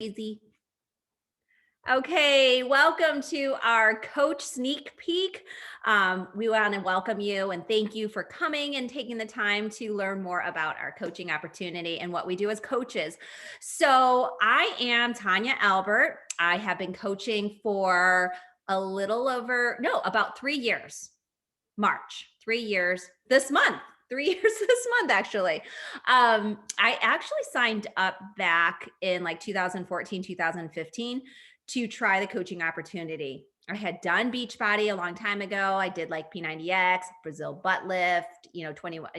Easy. Okay, welcome to our coach sneak peek. We want to welcome you and thank you for coming and taking the time to learn more about our coaching opportunity and what we do as coaches. So, I am Tanya Albert. I have been coaching for a little over, no, about 3 years. March, 3 years this month. 3 years this month, actually. I actually signed up back in like 2014, 2015 to try the coaching opportunity. I had done Beachbody a long time ago. I did like P90X, Brazil butt lift, 21,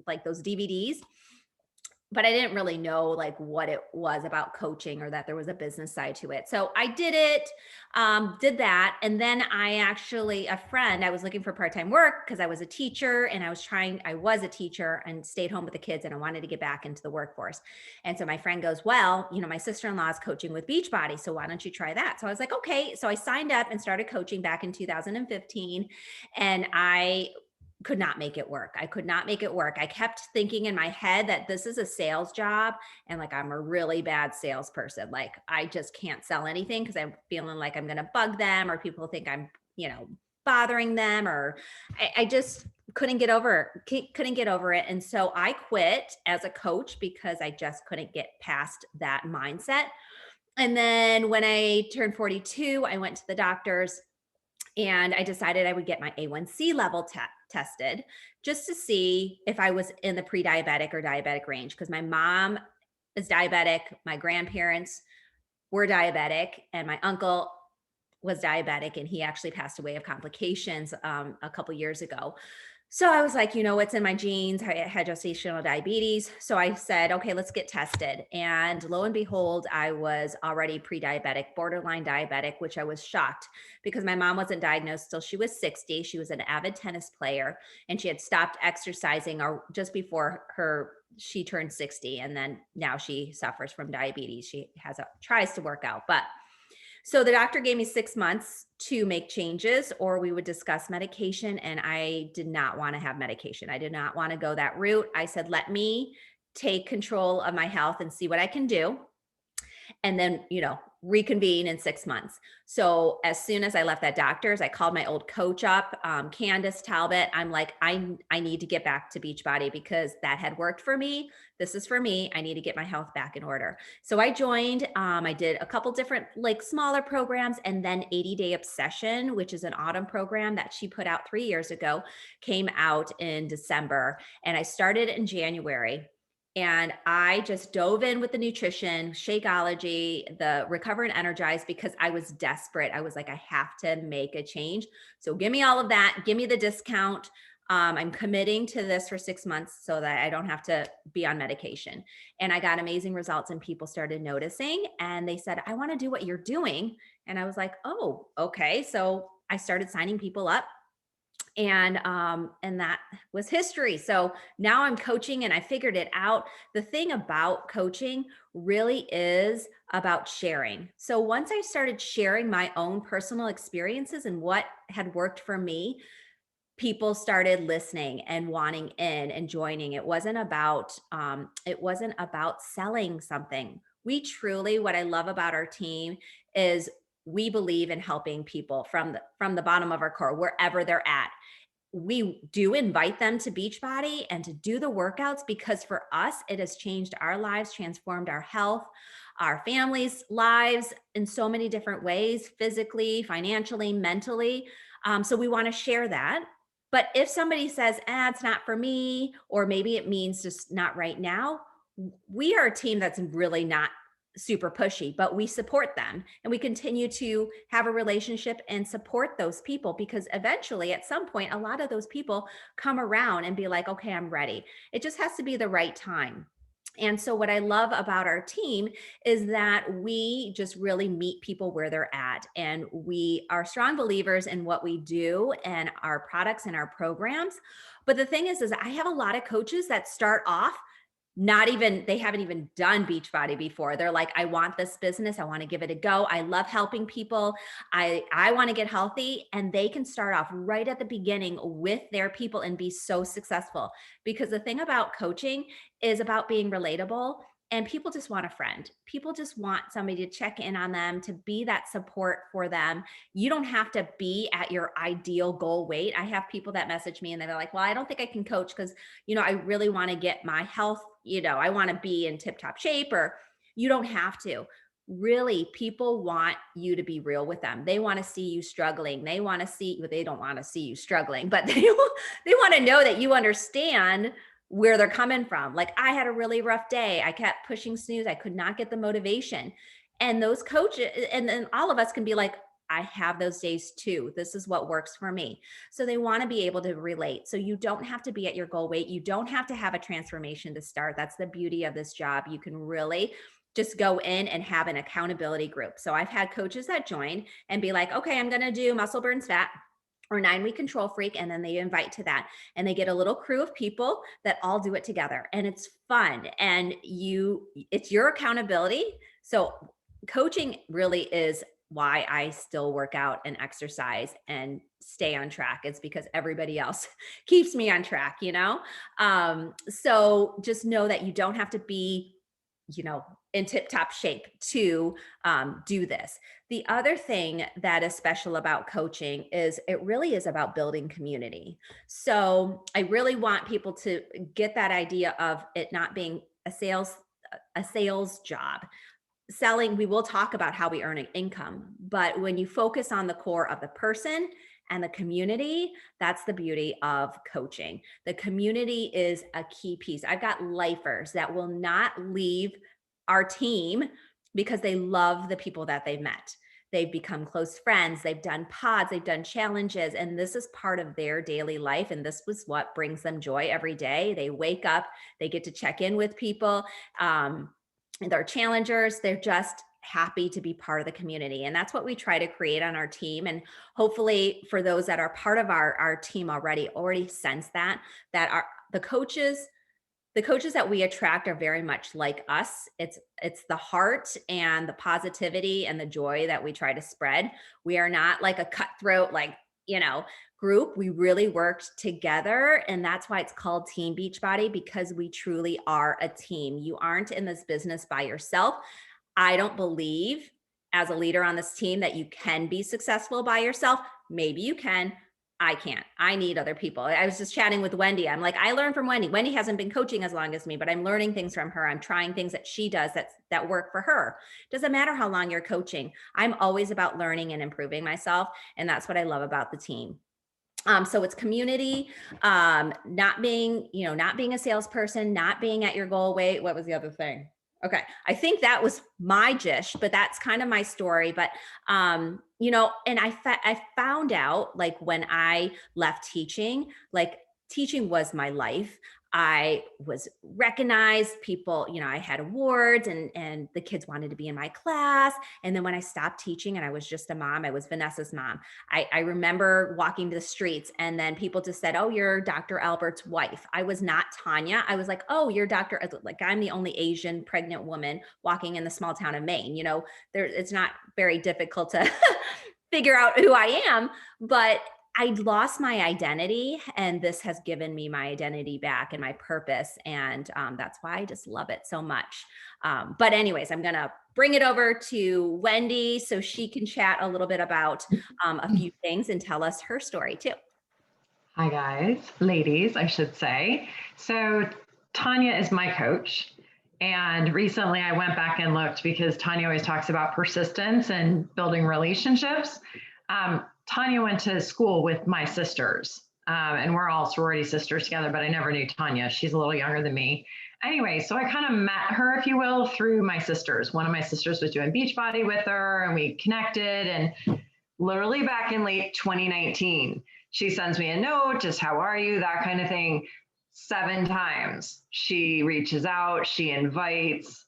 like those DVDs, but I didn't really know like what it was about coaching or that there was a business side to it. So I did it, did that. And then a friend, I was looking for part-time work because I was a teacher and I was a teacher and stayed home with the kids and I wanted to get back into the workforce. And so my friend goes, well, my sister-in-law is coaching with Beachbody. So why don't you try that? So I was like, okay. So I signed up and started coaching back in 2015 and I could not make it work. I could not make it work. I kept thinking in my head that this is a sales job and like I'm a really bad salesperson. Like I just can't sell anything because I'm feeling like I'm going to bug them or people think I'm, bothering them or I just couldn't get over it. And so I quit as a coach because I just couldn't get past that mindset. And then when I turned 42, I went to the doctors and I decided I would get my A1C level tested just to see if I was in the pre-diabetic or diabetic range because my mom is diabetic, my grandparents were diabetic, and my uncle was diabetic and he actually passed away of complications a couple years ago. So I was like, it's in my genes. I had gestational diabetes. So I said, okay, let's get tested. And lo and behold, I was already pre-diabetic, borderline diabetic, which I was shocked because my mom wasn't diagnosed till she was 60. She was an avid tennis player and she had stopped exercising or just before she turned 60. And then now she suffers from diabetes. She tries to work out, but so the doctor gave me 6 months to make changes, or we would discuss medication. And I did not want to have medication. I did not want to go that route. I said, let me take control of my health and see what I can do and then, reconvene in 6 months. So as soon as I left that doctor's, I called my old coach up, Candace Talbot. I'm like, I need to get back to Beachbody because that had worked for me. This is for me. I need to get my health back in order. So I joined, I did a couple different like smaller programs and then 80-Day Obsession, which is an autumn program that she put out 3 years ago, came out in December. And I started in January. And I just dove in with the nutrition, Shakeology, the Recover and Energize because I was desperate. I was like, I have to make a change. So give me all of that. Give me the discount. I'm committing to this for 6 months so that I don't have to be on medication. And I got amazing results and people started noticing and they said, I want to do what you're doing. And I was like, oh, okay. So I started signing people up and that was history. So now I'm coaching and I figured it out. The thing about coaching really is about sharing. So once I started sharing my own personal experiences and what had worked for me, people started listening and wanting in and joining. It wasn't about selling something. What I love about our team is we believe in helping people from the bottom of our core, wherever they're at. We do invite them to Beachbody and to do the workouts because for us, it has changed our lives, transformed our health, our families' lives in so many different ways, physically, financially, mentally. So we want to share that. But if somebody says, it's not for me, or maybe it means just not right now, we are a team that's really not super pushy, but we support them and we continue to have a relationship and support those people because eventually at some point, a lot of those people come around and be like, okay, I'm ready. It just has to be the right time. And so what I love about our team is that we just really meet people where they're at. And we are strong believers in what we do and our products and our programs. But the thing is I have a lot of coaches that start off they haven't even done Beachbody before. They're like, I want this business. I want to give it a go. I love helping people. I want to get healthy. And they can start off right at the beginning with their people and be so successful. Because the thing about coaching is about being relatable And people just want a friend. People just want somebody to check in on them, to be that support for them. You don't have to be at your ideal goal weight. I have people that message me and they're like, well, I don't think I can coach because, I really want to get my health, I want to be in tip top shape, or you don't have to. Really, people want you to be real with them. They want to see you struggling. They want to see, well, they don't want to see you struggling, but they want to know that you understand where they're coming from. Like, I had a really rough day. I kept pushing snooze. I could not get the motivation. And those coaches, and then all of us can be like, I have those days too. This is what works for me. So they want to be able to relate. So you don't have to be at your goal weight. You don't have to have a transformation to start. That's the beauty of this job. You can really just go in and have an accountability group. So I've had coaches that join and be like, okay, I'm going to do muscle burns fat or 9-week control freak. And then they invite to that and they get a little crew of people that all do it together, and it's fun. And it's your accountability. So coaching really is why I still work out and exercise and stay on track. It's because everybody else keeps me on track, So just know that you don't have to be, in tip top shape to do this. The other thing that is special about coaching is it really is about building community. So I really want people to get that idea of it not being a sales job. Selling, we will talk about how we earn an income, but when you focus on the core of the person and the community, that's the beauty of coaching. The community is a key piece. I've got lifers that will not leave our team because they love the people that they've met. They've become close friends. They've done pods, they've done challenges, and this is part of their daily life. And this was what brings them joy every day. They wake up, they get to check in with people. They're challengers. They're just happy to be part of the community. And that's what we try to create on our team. And hopefully for those that are part of our team already sense that the coaches that we attract are very much like us. It's the heart and the positivity and the joy that we try to spread. We are not like a cutthroat, group. We really worked together. And that's why it's called Team Beachbody, because we truly are a team. You aren't in this business by yourself. I don't believe as a leader on this team that you can be successful by yourself. Maybe you can. I can't. I need other people. I was just chatting with Wendy. I'm like, I learned from Wendy. Wendy hasn't been coaching as long as me, but I'm learning things from her. I'm trying things that she does that work for her. Doesn't matter how long you're coaching. I'm always about learning and improving myself. And that's what I love about the team. So it's community, not being a salesperson, not being at your goal weight. What was the other thing? Okay. I think that was my dish, but that's kind of my story. But, and I found out, like, when I left teaching, like, teaching was my life. I was recognized. People, I had awards and the kids wanted to be in my class. And then when I stopped teaching and I was just a mom, I was Vanessa's mom. I remember walking to the streets and then people just said, oh, you're Dr. Albert's wife. I was not Tanya. I was like, oh, you're Dr. Like, I'm the only Asian pregnant woman walking in the small town of Maine. It's not very difficult to figure out who I am, but I lost my identity, and this has given me my identity back and my purpose. And that's why I just love it so much. But anyways, I'm going to bring it over to Wendy so she can chat a little bit about a few things and tell us her story too. Hi guys, ladies, I should say. So Tanya is my coach. And recently I went back and looked because Tanya always talks about persistence and building relationships. Tanya went to school with my sisters, and we're all sorority sisters together, but I never knew Tanya. She's a little younger than me. Anyway, so I kind of met her, if you will, through my sisters. One of my sisters was doing Beachbody with her, and we connected. And literally back in late 2019, she sends me a note, just how are you, that kind of thing. 7 times she reaches out, she invites.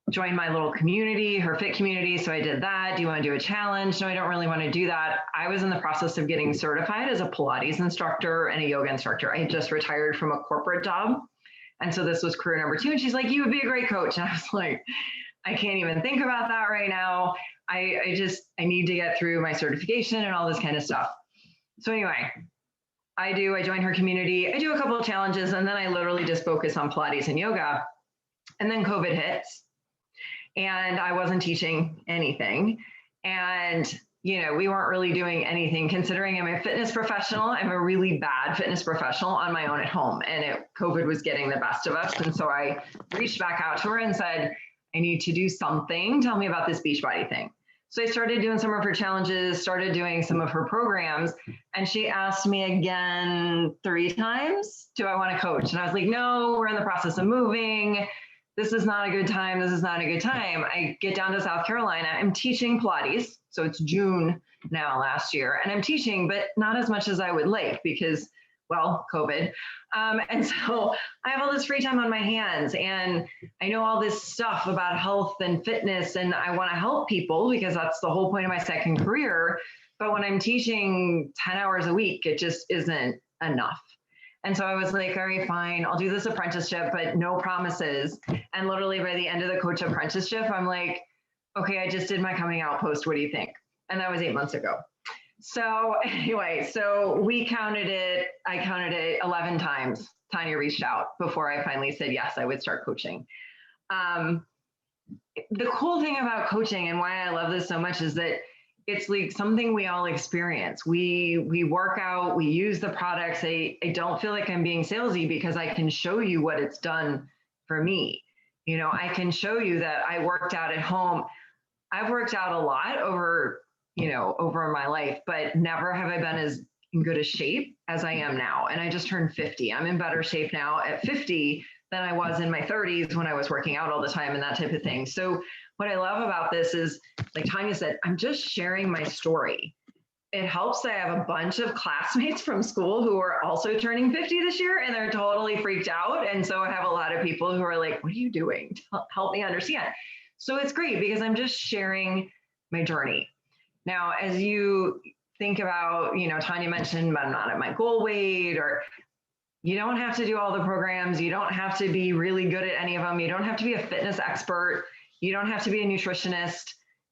Join my little community, her fit community. So I did that. Do you want to do a challenge? No, I don't really want to do that. I was in the process of getting certified as a Pilates instructor and a yoga instructor. I had just retired from a corporate job. And so this was career number 2. And she's like, you would be a great coach. And I was like, I can't even think about that right now. I need to get through my certification and all this kind of stuff. So anyway, I join her community. I do a couple of challenges, and then I literally just focus on Pilates and yoga. And then COVID hits and I wasn't teaching anything. And, we weren't really doing anything considering I'm a fitness professional. I'm a really bad fitness professional on my own at home, and COVID was getting the best of us. And so I reached back out to her and said, I need to do something. Tell me about this Beachbody thing. So I started doing some of her challenges, started doing some of her programs, and she asked me again 3 times, do I want to coach? And I was like, no, we're in the process of moving. This is not a good time. This is not a good time. I get down to South Carolina. I'm teaching Pilates. So it's June now last year, and I'm teaching, but not as much as I would like because, well, COVID. And so I have all this free time on my hands, and I know all this stuff about health and fitness, and I want to help people because that's the whole point of my second career. But when I'm teaching 10 hours a week, it just isn't enough. And so I was like, all right, fine, I'll do this apprenticeship, but no promises. And literally by the end of the coach apprenticeship, I'm like, okay, I just did my coming out post. What do you think? And that was 8 months ago. So anyway, so I counted it 11 times. Tanya reached out before I finally said, yes, I would start coaching. The cool thing about coaching and why I love this so much is that it's like something we all experience. We work out, we use the products. I don't feel like I'm being salesy because I can show you what it's done for me. I can show you that I worked out at home. I've worked out a lot over my life, but never have I been as in good a shape as I am now. And I just turned 50. I'm in better shape now at 50 than I was in my 30s when I was working out all the time and that type of thing. So what I love about this is, like Tanya said, I'm just sharing my story. It helps that I have a bunch of classmates from school who are also turning 50 this year, and they're totally freaked out. And so I have a lot of people who are like, what are you doing? Help me understand. So it's great because I'm just sharing my journey. Now, as you think about, Tanya mentioned, I'm not at my goal weight, or you don't have to do all the programs. You don't have to be really good at any of them. You don't have to be a fitness expert. You don't have to be a nutritionist.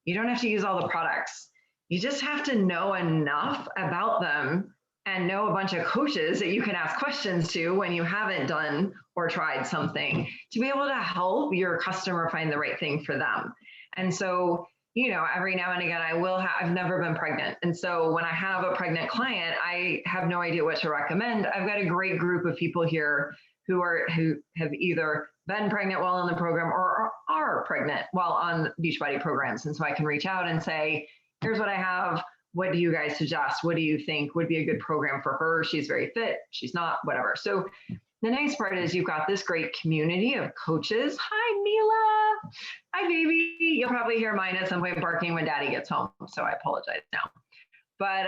You don't have to use all the products. You just have to know enough about them and know a bunch of coaches that you can ask questions to when you haven't done or tried something to be able to help your customer find the right thing for them. And so, every now and again, I've never been pregnant. And so when I have a pregnant client, I have no idea what to recommend. I've got a great group of people here who have either been pregnant while in the program or are pregnant while on Beachbody programs. And so I can reach out and say, here's what I have. What do you guys suggest? What do you think would be a good program for her? She's very fit. She's not, whatever. So the nice part is you've got this great community of coaches. Hi, Mila. Hi, baby. You'll probably hear mine at some point barking when daddy gets home. So I apologize now. But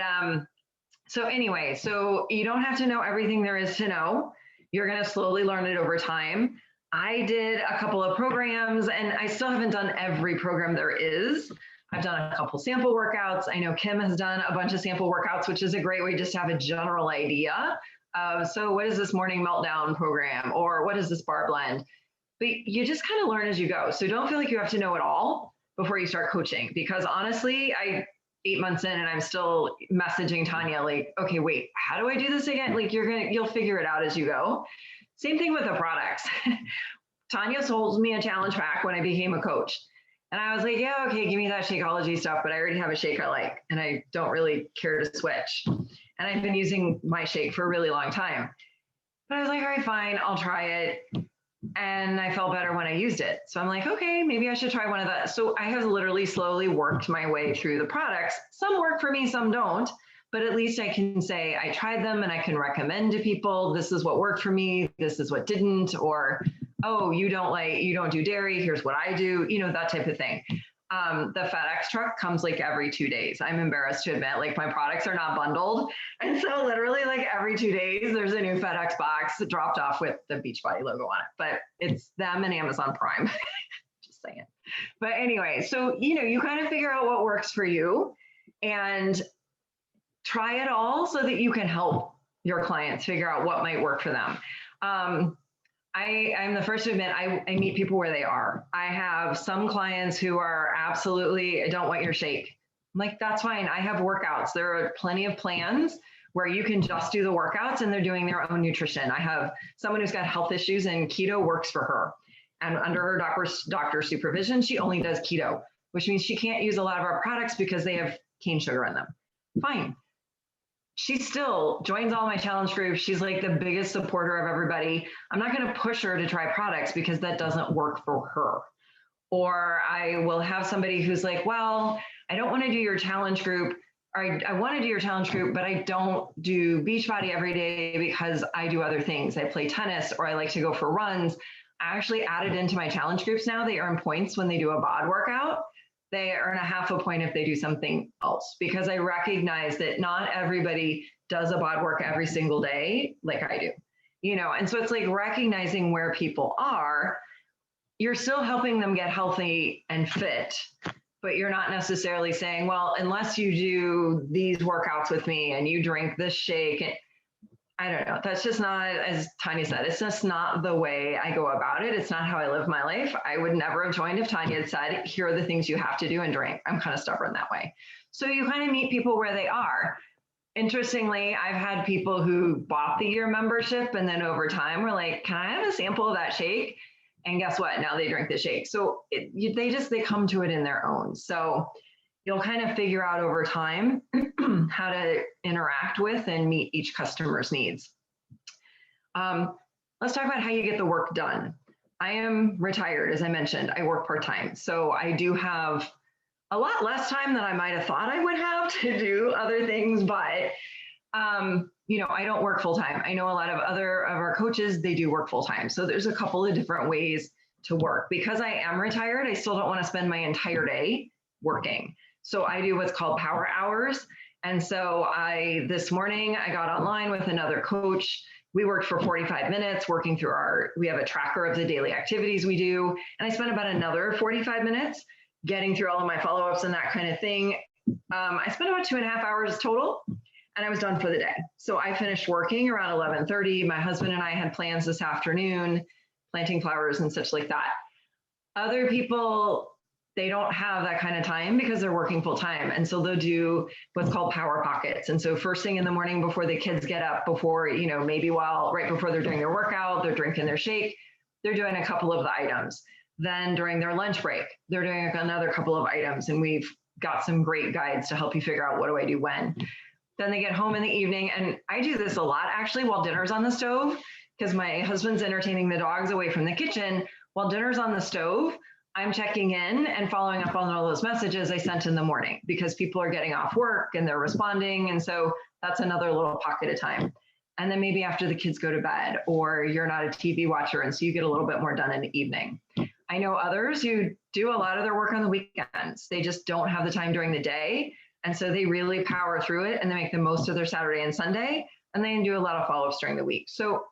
so anyway, so you don't have to know everything there is to know. You're going to slowly learn it over time. I did a couple of programs, and I still haven't done every program there is. I've done a couple sample workouts. I know Kim has done a bunch of sample workouts, which is a great way just to have a general idea of, so what is this morning meltdown program, or what is this bar blend? But you just kind of learn as you go. So don't feel like you have to know it all before you start coaching, because honestly, 8 months in and I'm still messaging Tanya like, okay, wait, how do I do this again? Like you'll figure it out as you go. Same thing with the products. Tanya sold me a challenge pack when I became a coach. And I was like, yeah, okay, give me that Shakeology stuff, but I already have a shake I like, and I don't really care to switch. And I've been using my shake for a really long time. But I was like, all right, fine, I'll try it. And I felt better when I used it. So I'm like, okay, maybe I should try one of that. So I have literally slowly worked my way through the products. Some work for me, some don't, but at least I can say I tried them and I can recommend to people, this is what worked for me, this is what didn't, or, oh, you don't do dairy, here's what I do, that type of thing. The FedEx truck comes like every 2 days. I'm embarrassed to admit, like my products are not bundled. And so literally like every 2 days, there's a new FedEx box dropped off with the Beachbody logo on it, but it's them and Amazon Prime, just saying. But anyway, so, you kind of figure out what works for you and try it all so that you can help your clients figure out what might work for them. I'm the first to admit, I meet people where they are. I have some clients who are absolutely, I don't want your shake. I'm like, that's fine. I have workouts. There are plenty of plans where you can just do the workouts and they're doing their own nutrition. I have someone who's got health issues and keto works for her. And under her doctor supervision, she only does keto, which means she can't use a lot of our products because they have cane sugar in them. Fine. She still joins all my challenge groups. She's like the biggest supporter of everybody. I'm not going to push her to try products because that doesn't work for her. Or I will have somebody who's like, well, I don't want to do your challenge group. Or I want to do your challenge group, but I don't do Beachbody every day because I do other things. I play tennis or I like to go for runs. I actually added into my challenge groups now. They earn points when they do a bod workout. They earn a half a point if they do something else, because I recognize that not everybody does a bod work every single day like I do, you know? And so it's like recognizing where people are. You're still helping them get healthy and fit, but you're not necessarily saying, well, unless you do these workouts with me and you drink this shake, and I don't know. That's just not, as Tanya said, it's just not the way I go about it. It's not how I live my life. I would never have joined if Tanya had said, here are the things you have to do and drink. I'm kind of stubborn that way. So you kind of meet people where they are. Interestingly, I've had people who bought the year membership and then over time were like, can I have a sample of that shake? And guess what? Now they drink the shake. So they come to it in their own. So you'll kind of figure out over time how to interact with and meet each customer's needs. Let's talk about how you get the work done. I am retired, as I mentioned. I work part-time. So I do have a lot less time than I might have thought I would have to do other things, but you know, I don't work full-time. I know a lot of our coaches, they do work full-time. So there's a couple of different ways to work. Because I am retired, I still don't want to spend my entire day working. So I do what's called power hours. And so this morning I got online with another coach. We worked for 45 minutes working through we have a tracker of the daily activities we do. And I spent about another 45 minutes getting through all of my follow-ups and that kind of thing. I spent about 2.5 hours total and I was done for the day. So I finished working around 11:30. My husband and I had plans this afternoon, planting flowers and such like that. Other people, they don't have that kind of time because they're working full time. And so they'll do what's called power pockets. And so first thing in the morning before the kids get up, before, you know, maybe right before they're doing their workout, they're drinking their shake, they're doing a couple of the items. Then during their lunch break, they're doing another couple of items. And we've got some great guides to help you figure out what do I do when. Then they get home in the evening. And I do this a lot actually while dinner's on the stove, because my husband's entertaining the dogs away from the kitchen. While dinner's on the stove, I'm checking in and following up on all those messages I sent in the morning, because people are getting off work and they're responding. And so that's another little pocket of time. And then maybe after the kids go to bed, or you're not a TV watcher, and so you get a little bit more done in the evening. I know others who do a lot of their work on the weekends. They just don't have the time during the day. And so they really power through it and they make the most of their Saturday and Sunday, and they do a lot of follow-ups during the week. So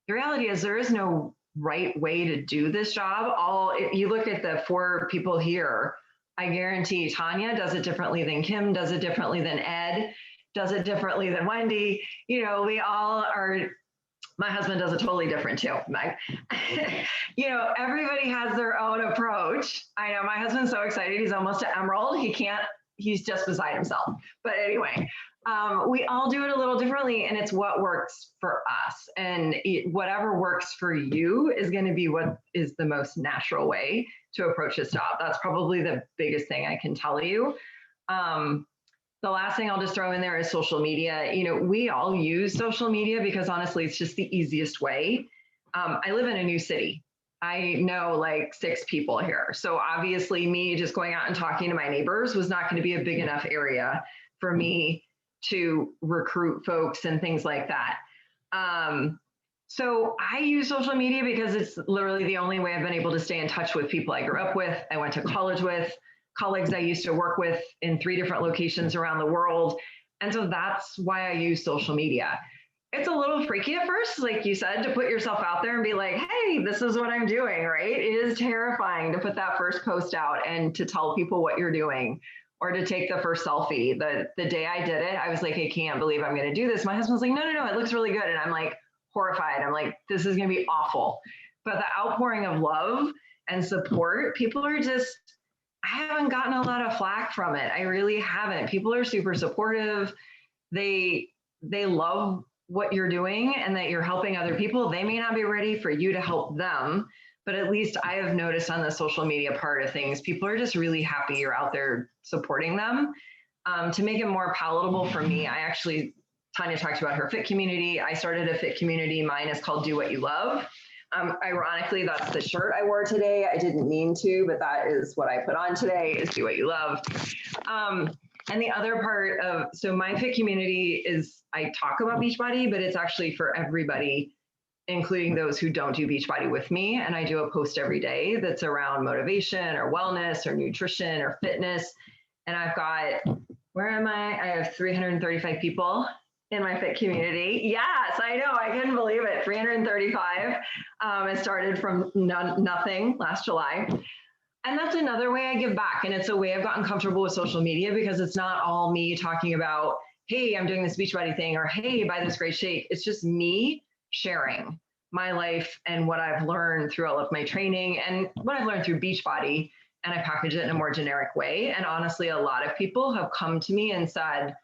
the reality is there is no right way to do this job. You look at the 4 people here, I guarantee Tanya does it differently than Kim, does it differently than Ed, does it differently than Wendy. You know, we all are, my husband does it totally different too. You know, everybody has their own approach. I know my husband's so excited. He's almost an emerald. He's just beside himself. But anyway, we all do it a little differently, and it's what works for us. And whatever works for you is going to be what is the most natural way to approach this job. That's probably the biggest thing I can tell you. The last thing I'll just throw in there is social media. You know, we all use social media because honestly, it's just the easiest way. I live in a new city. I know like 6 people here. So obviously me just going out and talking to my neighbors was not going to be a big enough area for me to recruit folks and things like that. So I use social media because it's literally the only way I've been able to stay in touch with people I grew up with, I went to college with, colleagues I used to work with in 3 different locations around the world. And so that's why I use social media. It's a little freaky at first, like you said, to put yourself out there and be like, hey, this is what I'm doing, right? It is terrifying to put that first post out and to tell people what you're doing, or to take the first selfie. The day I did it, I was like, I can't believe I'm going to do this. My husband's like, no, it looks really good. And I'm like horrified. I'm like, this is going to be awful. But the outpouring of love and support, people are just, I haven't gotten a lot of flack from it. I really haven't. People are super supportive. They love what you're doing and that you're helping other people. They may not be ready for you to help them, but at least I have noticed on the social media part of things, people are just really happy you're out there supporting them. To make it more palatable for me, Tanya talked about her fit community. I started a fit community. Mine is called Do What You Love. Ironically, that's the shirt I wore today. I didn't mean to, but that is what I put on today, is Do What You Love. And the other part of, so my fit community is, I talk about Beachbody, but it's actually for everybody, including those who don't do Beachbody with me. And I do a post every day that's around motivation or wellness or nutrition or fitness. And I've got, where am I? I have 335 people in my fit community. Yes, I know, I couldn't believe it. 335. It started from nothing last July. And that's another way I give back. And it's a way I've gotten comfortable with social media, because it's not all me talking about, hey, I'm doing this Beachbody thing, or hey, buy this great shake. It's just me sharing my life and what I've learned through all of my training and what I've learned through Beachbody. And I package it in a more generic way. And honestly, a lot of people have come to me and said,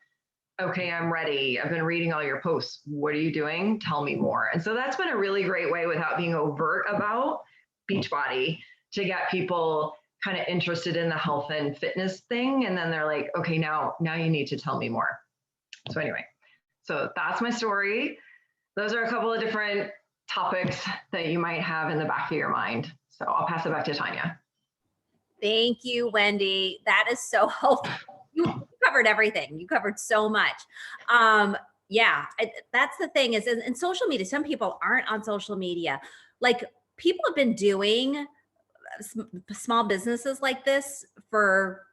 okay, I'm ready. I've been reading all your posts. What are you doing? Tell me more. And so that's been a really great way, without being overt about Beachbody, to get people kind of interested in the health and fitness thing. And then they're like, okay, now you need to tell me more. So anyway, so that's my story. Those are a couple of different topics that you might have in the back of your mind. So I'll pass it back to Tanya. Thank you, Wendy. That is so helpful. You covered everything. You covered so much. Yeah, that's the thing is in social media, some people aren't on social media. Like, people have been doing small businesses like this for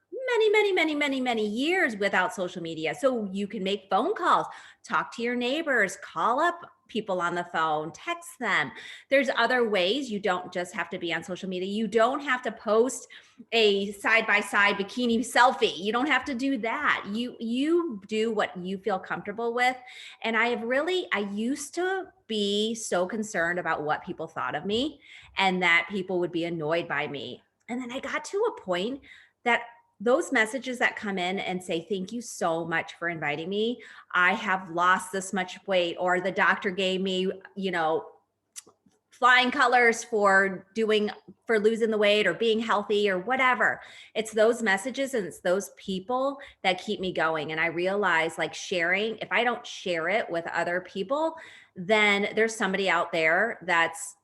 many years without social media. So you can make phone calls, talk to your neighbors, call up people on the phone, text them. There's other ways. You don't just have to be on social media. You don't have to post a side-by-side bikini selfie. You don't have to do that. You do what you feel comfortable with. And I used to be so concerned about what people thought of me and that people would be annoyed by me. And then I got to a point that those messages that come in and say, thank you so much for inviting me. I have lost this much weight, or the doctor gave me, flying colors for losing the weight or being healthy or whatever. It's those messages and it's those people that keep me going. And I realize, like, sharing, if I don't share it with other people, then there's somebody out there that's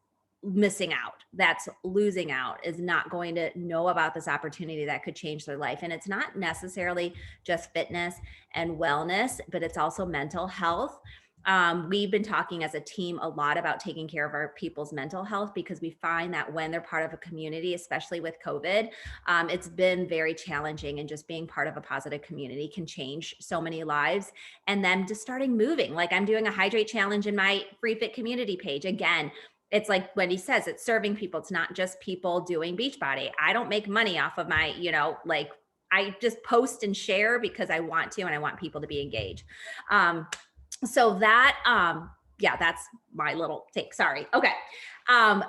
missing out, that's losing out, is not going to know about this opportunity that could change their life. And it's not necessarily just fitness and wellness, but it's also mental health. We've been talking as a team a lot about taking care of our people's mental health, because we find that when they're part of a community, especially with COVID, it's been very challenging, and just being part of a positive community can change so many lives. And then just starting moving, like I'm doing a hydrate challenge in my free fit community page. Again, it's like Wendy says, it's serving people. It's not just people doing Beachbody. I don't make money off of my, I just post and share because I want to, and I want people to be engaged. So that, that's my little take. Sorry. Okay.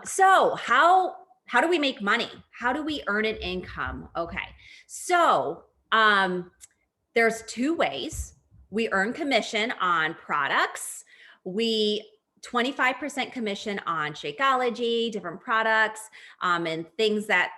So how do we make money? How do we earn an income? Okay. So, there's two ways. We earn commission on products. 25% commission on Shakeology, different products, and things that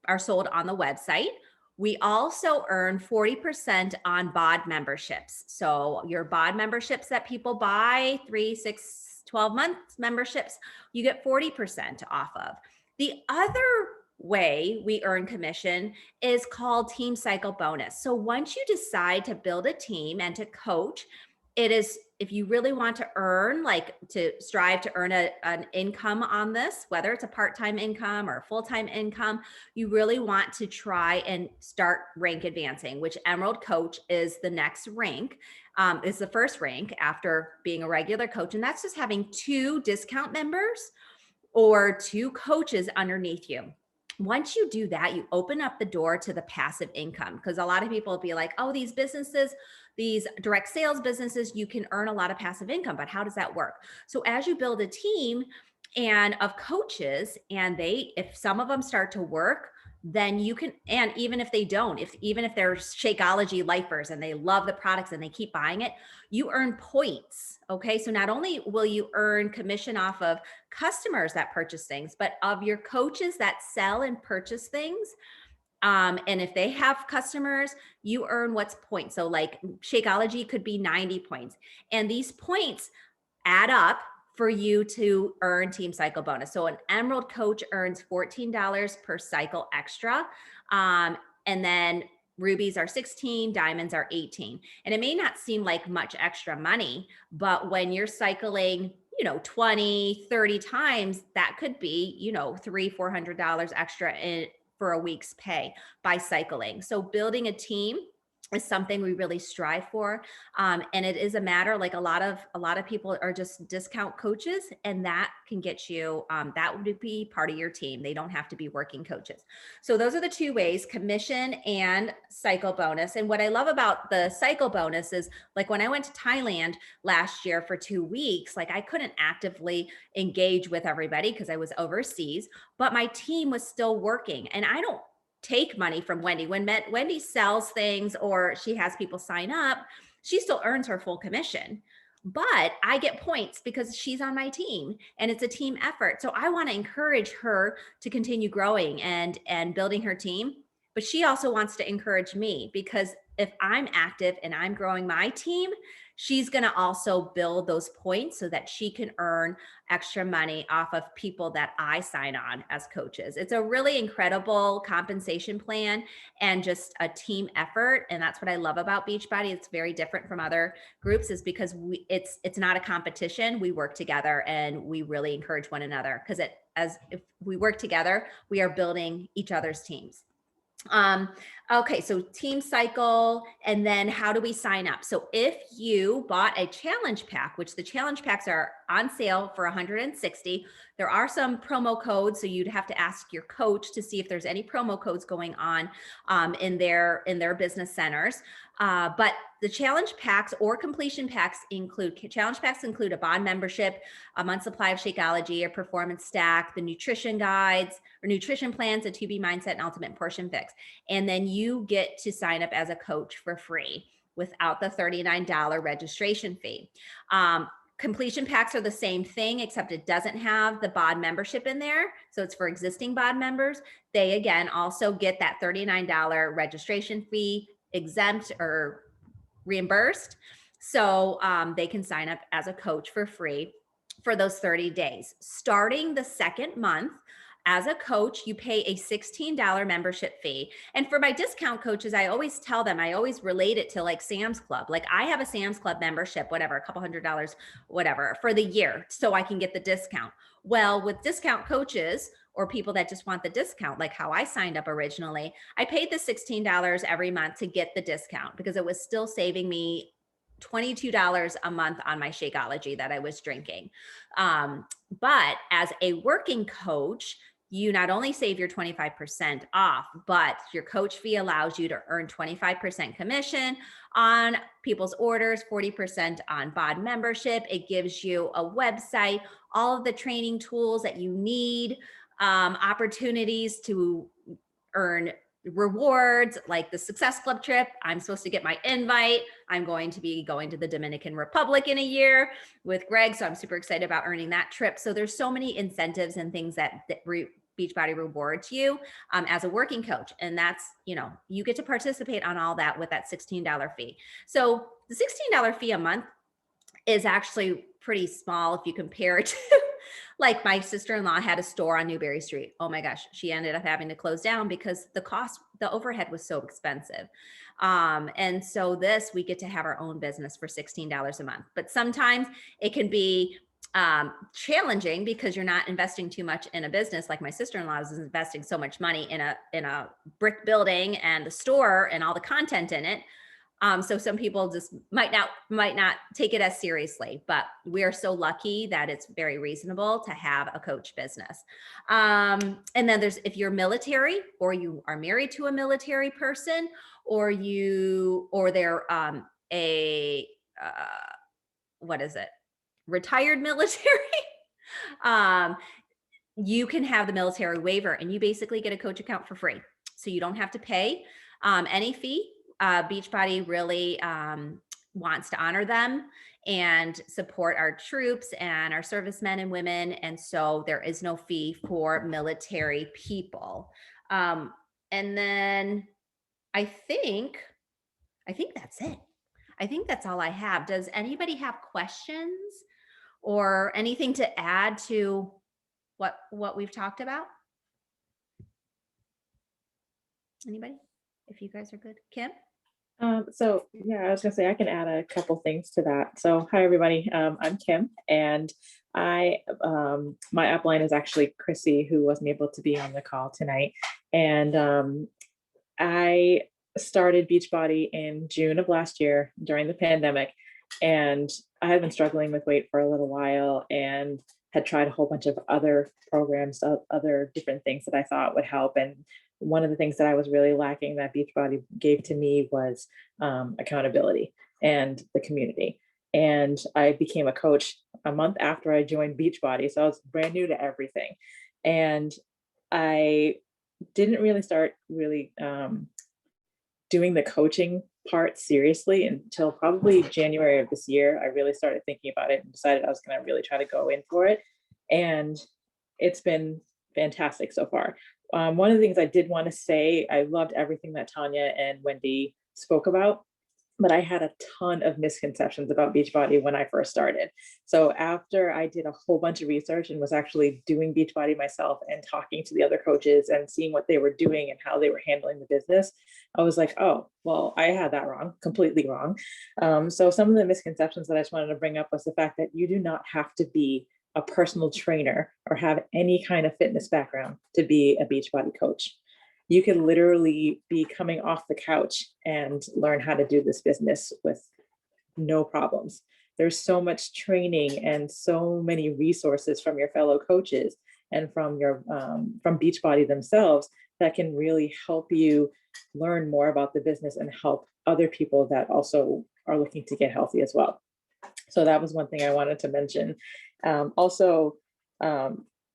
are sold on the website. We also earn 40% on BOD memberships. So your BOD memberships that people buy, 3, 6, 12 months memberships, you get 40% off of. The other way we earn commission is called Team Cycle Bonus. So once you decide to build a team and to coach, it is, if you really want to earn, to strive to earn an income on this, whether it's a part-time income or a full-time income, you really want to try and start rank advancing, which Emerald Coach is the next rank, is the first rank after being a regular coach. And that's just having 2 discount members or 2 coaches underneath you. Once you do that, you open up the door to the passive income, because a lot of people will be like, oh, these businesses, these direct sales businesses, you can earn a lot of passive income, but how does that work? So as you build a team of coaches, and if some of them start to work, then you can, and even if they don't, even if they're Shakeology lifers and they love the products and they keep buying it, you earn points. Okay. So not only will you earn commission off of customers that purchase things, but of your coaches that sell and purchase things. And if they have customers, you earn what's points. So like Shakeology could be 90 points. And these points add up for you to earn Team Cycle bonus. So an Emerald coach earns $14 per cycle extra. And then rubies are 16, diamonds are 18. And it may not seem like much extra money, but when you're cycling, 20, 30 times, that could be, $300, $400 extra for a week's pay by cycling. So building a team is something we really strive for. And it is a matter, like a lot of people are just discount coaches, and that can get you, that would be part of your team. They don't have to be working coaches. So those are the two ways: commission and cycle bonus. And what I love about the cycle bonus is, like, when I went to Thailand last year for 2 weeks, like, I couldn't actively engage with everybody because I was overseas, but my team was still working. And I don't take money from Wendy. When Wendy sells things or she has people sign up, she still earns her full commission. But I get points because she's on my team and it's a team effort. So I want to encourage her to continue growing and building her team. But she also wants to encourage me, because if I'm active and I'm growing my team, she's going to also build those points so that she can earn extra money off of people that I sign on as coaches. It's a really incredible compensation plan and just a team effort. And that's what I love about Beachbody. It's very different from other groups, is because it's not a competition. We work together and we really encourage one another, because if we work together, we are building each other's teams. Okay, so Team Cycle, and then how do we sign up? So if you bought a challenge pack, which the challenge packs are on sale for 160, there are some promo codes, so you'd have to ask your coach to see if there's any promo codes going on in their business centers. But the challenge packs or completion packs include a bond membership, a month supply of Shakeology, a performance stack, the nutrition guides or nutrition plans, a 2B mindset, and ultimate portion fix. And then you get to sign up as a coach for free without the $39 registration fee. Completion packs are the same thing, except it doesn't have the BOD membership in there. So it's for existing BOD members. They, again, also get that $39 registration fee exempt or reimbursed. So they can sign up as a coach for free for those 30 days. Starting the second month, as a coach, you pay a $16 membership fee. And for my discount coaches, I always tell them, I always relate it to like Sam's Club. Like, I have a Sam's Club membership, whatever, a couple $100s, whatever, for the year, so I can get the discount. Well, with discount coaches or people that just want the discount, like how I signed up originally, I paid the $16 every month to get the discount, because it was still saving me $22 a month on my Shakeology that I was drinking. But as a working coach, you not only save your 25% off, but your coach fee allows you to earn 25% commission on people's orders, 40% on BOD membership. It gives you a website, all of the training tools that you need, opportunities to earn rewards like the Success Club trip. I'm supposed to get my invite. I'm going to be going to the Dominican Republic in a year with Greg, so I'm super excited about earning that trip. So there's so many incentives and things that Beachbody rewards you as a working coach. And that's, you get to participate on all that with that $16 fee. So the $16 fee a month is actually pretty small if you compare it to like my sister-in-law had a store on Newberry Street. Oh my gosh, she ended up having to close down because the overhead was so expensive. And so we get to have our own business for $16 a month. But sometimes it can be challenging because you're not investing too much in a business. Like my sister-in-law is investing so much money in a brick building and the store and all the content in it. So some people just might not take it as seriously, but we are so lucky that it's very reasonable to have a coach business. And then if you're military, or you are married to a military person, or they're retired military, you can have the military waiver, and you basically get a coach account for free. So you don't have to pay any fee. Beachbody really wants to honor them and support our troops and our servicemen and women. And so there is no fee for military people. And then I think that's it. I think that's all I have. Does anybody have questions or anything to add to what we've talked about? Anybody? If you guys are good. Kim? So yeah, I was gonna say I can add a couple things to that. So hi everybody, I'm Kim, and I my upline is actually Chrissy, who wasn't able to be on the call tonight, and I started Beachbody in June of last year during the pandemic, and I had been struggling with weight for a little while and had tried a whole bunch of other programs, other different things that I thought would help. And one of the things that I was really lacking that Beachbody gave to me was accountability and the community. And I became a coach a month after I joined Beachbody, so I was brand new to everything. And I didn't really start doing the coaching part seriously until probably January of this year. I really started thinking about it and decided I was going to really try to go in for it. And it's been fantastic so far. One of the things I did want to say, I loved everything that Tanya and Wendy spoke about, but I had a ton of misconceptions about Beachbody when I first started. So after I did a whole bunch of research and was actually doing Beachbody myself and talking to the other coaches and seeing what they were doing and how they were handling the business, I was like, oh, well, I had that wrong, completely wrong. So some of the misconceptions that I just wanted to bring up was the fact that you do not have to be a personal trainer or have any kind of fitness background to be a Beachbody coach. You can literally be coming off the couch and learn how to do this business with no problems. There's so much training and so many resources from your fellow coaches and from Beachbody themselves that can really help you learn more about the business and help other people that also are looking to get healthy as well. So that was one thing I wanted to mention. Also,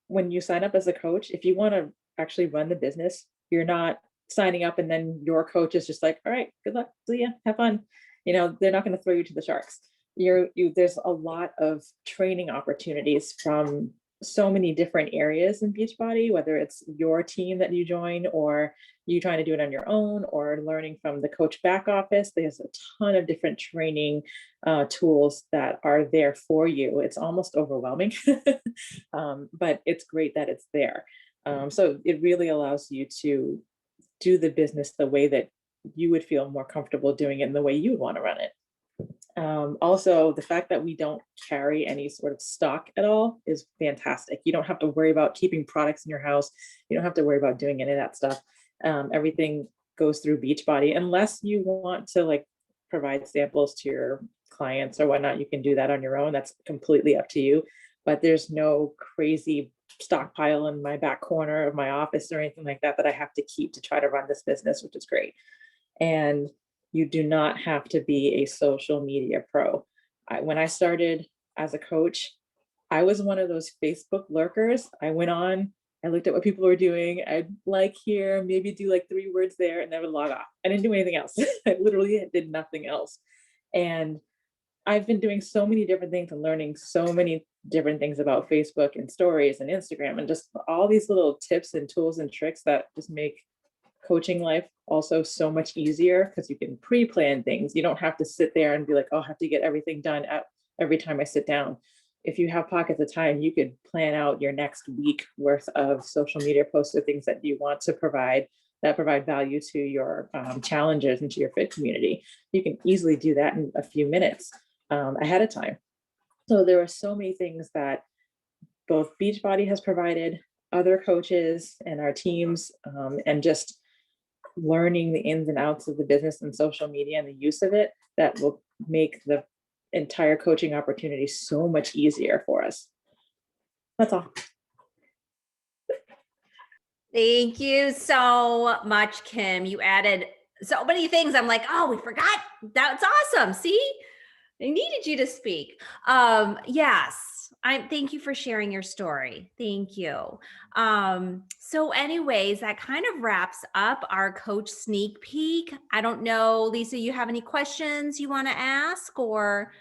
when you sign up as a coach, if you want to actually run the business, you're not signing up and then your coach is just like, all right, good luck, see ya, have fun. You know, they're not going to throw you to the sharks. There's a lot of training opportunities from so many different areas in Beachbody, whether it's your team that you join or you trying to do it on your own or learning from the coach back office. There's a ton of different training tools that are there for you. It's almost overwhelming, but it's great that it's there. So it really allows you to do the business the way that you would feel more comfortable doing it and the way you would want to run it. Also, the fact that we don't carry any sort of stock at all is fantastic. You don't have to worry about keeping products in your house. You don't have to worry about doing any of that stuff. Everything goes through Beachbody, unless you want to like provide samples to your clients or whatnot. You can do that on your own. That's completely up to you. But there's no crazy stockpile in my back corner of my office or anything like that that I have to keep to try to run this business, which is great. And you do not have to be a social media pro. When I started as a coach, I was one of those Facebook lurkers. I went on, I looked at what people were doing. I'd like here, maybe do like 3 words there, and then would log off. I didn't do anything else. I literally did nothing else. And I've been doing so many different things and learning so many different things about Facebook and stories and Instagram and just all these little tips and tools and tricks that just make coaching life also so much easier because you can pre-plan things. You don't have to sit there and be like, oh, I have to get everything done at every time I sit down. If you have pockets of time, you could plan out your next week worth of social media posts or things that you want to provide that provide value to your challengers and to your fit community. You can easily do that in a few minutes ahead of time. So there are so many things that both Beachbody has provided, other coaches and our teams, and just learning the ins and outs of the business and social media and the use of it that will make the entire coaching opportunity so much easier for us. That's all. Thank you so much, Kim. You added so many things. I'm like, oh, we forgot. That's awesome. See, I needed you to speak. Yes. Thank you for sharing your story. Thank you. So anyways, that kind of wraps up our coach sneak peek. I don't know, Lisa, you have any questions you want to ask, or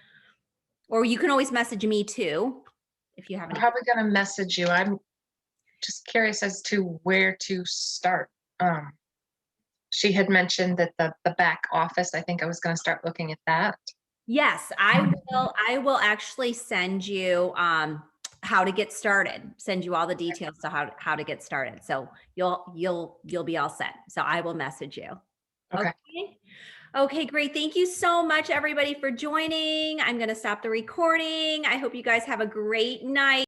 you can always message me too if you have I'm any. probably gonna message you. I'm just curious as to where to start. She had mentioned that the back office, I think I was gonna start looking at that. Yes, I will actually send you how to get started. Send you all the details to how to get started. So you'll be all set. So I will message you. Okay. Okay. Okay, great. Thank you so much, everybody, for joining. I'm going to stop the recording. I hope you guys have a great night.